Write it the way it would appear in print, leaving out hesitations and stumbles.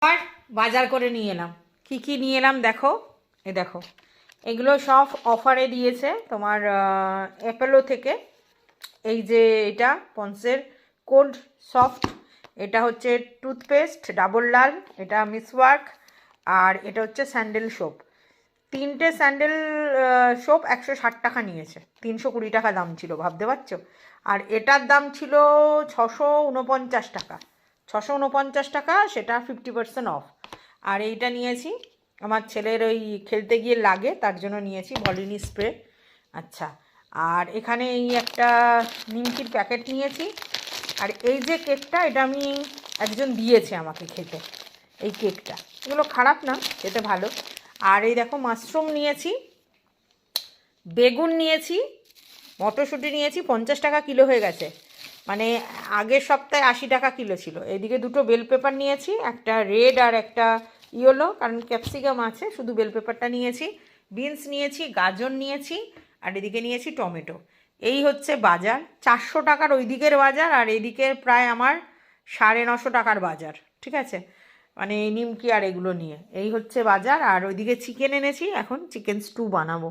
আর বাজার করে নিয়ে এলাম। কি নিয়ে এলাম দেখো, এ দেখো, এগুলো সব অফারে দিয়েছে তোমার অ্যাপেলো থেকে। এই যে এটা পন্সের কোল্ড সফট, এটা হচ্ছে টুথপেস্ট ডাবল লাল, এটা মিসওয়ার্ক, আর এটা হচ্ছে স্যান্ডেল সোপ। তিনটে স্যান্ডেল সোপ 160 টাকা নিয়েছে, 320 টাকা দাম ছিল, ভাবতে পারছো। আর এটার দাম ছিল 649 টাকা, 649 টাকা, সেটা 50% অফ। আর এইটা নিয়েছি আমার ছেলের ওই খেলতে গিয়ে লাগে, তার জন্য নিয়েছি ভলিনি স্প্রে। আচ্ছা, আর এখানে এই একটা নিমকির প্যাকেট নিয়েছি। আর এই যে কেকটা, এটা আমি একজন দিয়েছে আমাকে খেতে, এই কেকটা, এগুলো খারাপ না, খেতে ভালো। আর এই দেখো মাশরুম নিয়েছি, বেগুন নিয়েছি, মটরশুঁটি নিয়েছি, 50 টাকা কিলো হয়ে গেছে, মানে আগের সপ্তাহে 80 টাকা কিলো ছিল। এদিকে দুটো বেল পেপার নিয়েছি, একটা রেড আর একটা ইয়েলো, কারণ ক্যাপসিকাম আছে, শুধু বেল পেপারটা নিয়েছি। বিনস নিয়েছি, গাজর নিয়েছি, আর এদিকে নিয়েছি টমেটো। এই হচ্ছে বাজার, 400 টাকার ওই দিকের বাজার, আর এদিকে প্রায় আমার 950 টাকার বাজার, ঠিক আছে, মানে নিমকি আর এগুলো নিয়ে। এই হচ্ছে বাজার। আর ওইদিকে চিকেন এনেছি, এখন চিকেন স্টু বানাবো।